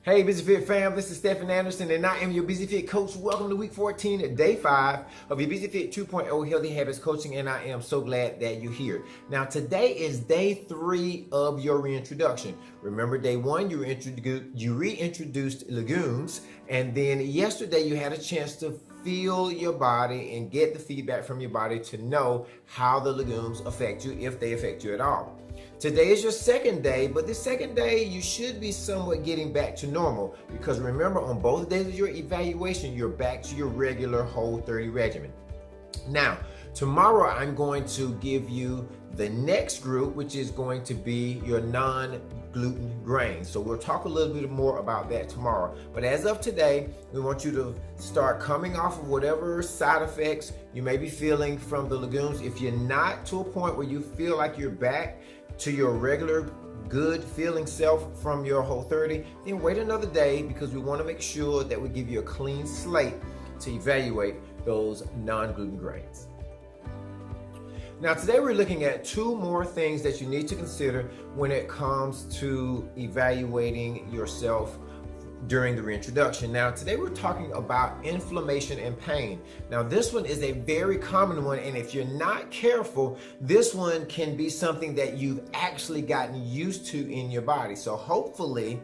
Hey Busy Fit fam, this is Stephen Anderson and I am your Busy Fit coach. Welcome to week 14, day 5 of your Busy Fit 2.0 Healthy Habits Coaching, and I am so glad that you're here. Now today is day 3 of your reintroduction. Remember day 1 you reintroduced legumes, and then yesterday you had a chance to feel your body and get the feedback from your body to know how the legumes affect you, if they affect you at all. Today is your second day, but this second day you should be somewhat getting back to normal, because remember, on both days of your evaluation you're back to your regular Whole30 regimen. Now tomorrow I'm going to give you the next group, which is going to be your non-gluten grains. So we'll talk a little bit more about that tomorrow. But as of today, we want you to start coming off of whatever side effects you may be feeling from the legumes. If you're not to a point where you feel like you're back to your regular good feeling self from your Whole30, then wait another day, because we want to make sure that we give you a clean slate to evaluate those non-gluten grains. Now today we're looking at 2 more things that you need to consider when it comes to evaluating yourself during the reintroduction. Now today we're talking about inflammation and pain. Now this one is a very common one, and if you're not careful, this one can be something that you've actually gotten used to in your body. So hopefully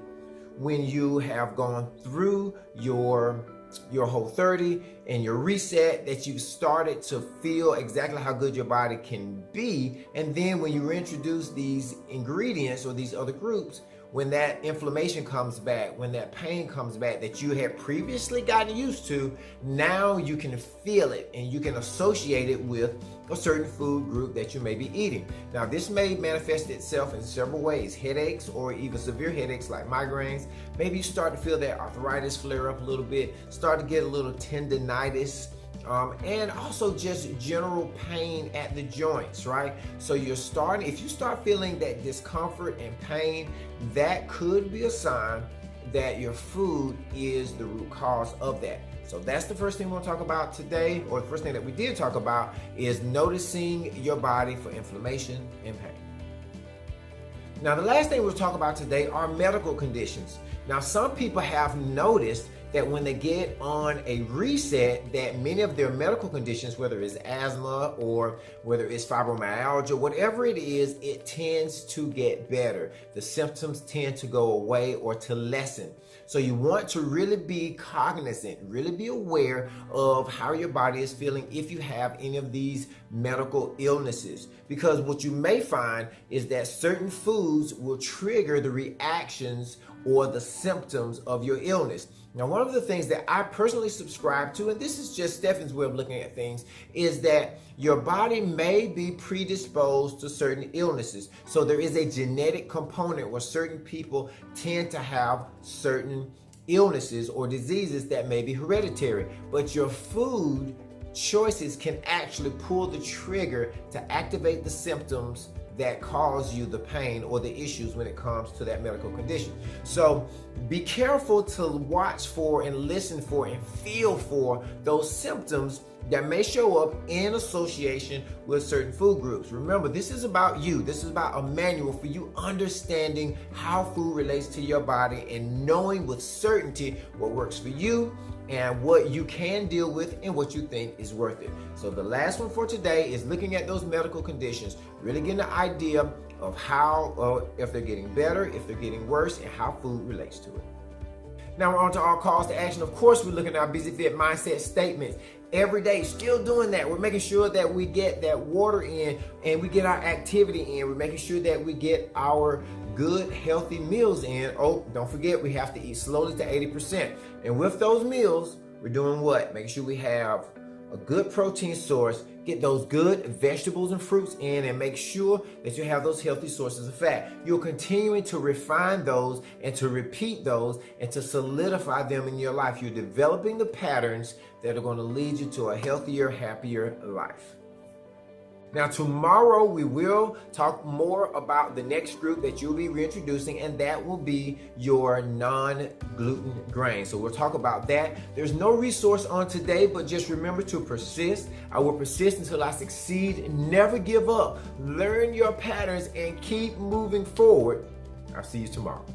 when you have gone through your Whole30 and your reset, that you've started to feel exactly how good your body can be, and then when you reintroduce these ingredients or these other groups, when that inflammation comes back, when that pain comes back that you had previously gotten used to, now you can feel it and you can associate it with a certain food group that you may be eating. Now this may manifest itself in several ways: headaches, or even severe headaches like migraines. Maybe you start to feel that arthritis flare up a little bit, start to get a little tendonitis, and also just general pain at the joints, right? So if you start feeling that discomfort and pain, that could be a sign that your food is the root cause of that. So that's the first thing we'll talk about today, or the first thing that we did talk about, is noticing your body for inflammation and pain. Now the last thing we'll talk about today are medical conditions. Now some people have noticed that when they get on a reset, that many of their medical conditions, whether it's asthma or whether it's fibromyalgia, whatever it is, it tends to get better. The symptoms tend to go away or to lessen. So you want to really be cognizant, really be aware of how your body is feeling if you have any of these medical illnesses. Because what you may find is that certain foods will trigger the reactions or the symptoms of your illness. Now, one of the things that I personally subscribe to, and this is just Stefan's way of looking at things, is that your body may be predisposed to certain illnesses. So there is a genetic component where certain people tend to have certain illnesses or diseases that may be hereditary, but your food choices can actually pull the trigger to activate the symptoms that cause you the pain or the issues when it comes to that medical condition. So be careful to watch for and listen for and feel for those symptoms that may show up in association with certain food groups. Remember, this is about you. This is about a manual for you understanding how food relates to your body and knowing with certainty what works for you and what you can deal with and what you think is worth it. So the last one for today is looking at those medical conditions, really getting an idea of how, if they're getting better, if they're getting worse, and how food relates to it. Now we're on to our calls to action. Of course, we're looking at our Busy Fit mindset statements every day, still doing that. We're making sure that we get that water in and we get our activity in. We're making sure that we get our good, healthy meals in. Oh, don't forget, we have to eat slowly to 80%. And with those meals, we're doing what? Making sure we have a good protein source, get those good vegetables and fruits in, and make sure that you have those healthy sources of fat. You're continuing to refine those and to repeat those and to solidify them in your life. You're developing the patterns that are going to lead you to a healthier, happier life. Now tomorrow we will talk more about the next group that you'll be reintroducing, and that will be your non-gluten grains. So we'll talk about that. There's no resource on today, but just remember to persist. I will persist until I succeed. Never give up. Learn your patterns and keep moving forward. I'll see you tomorrow.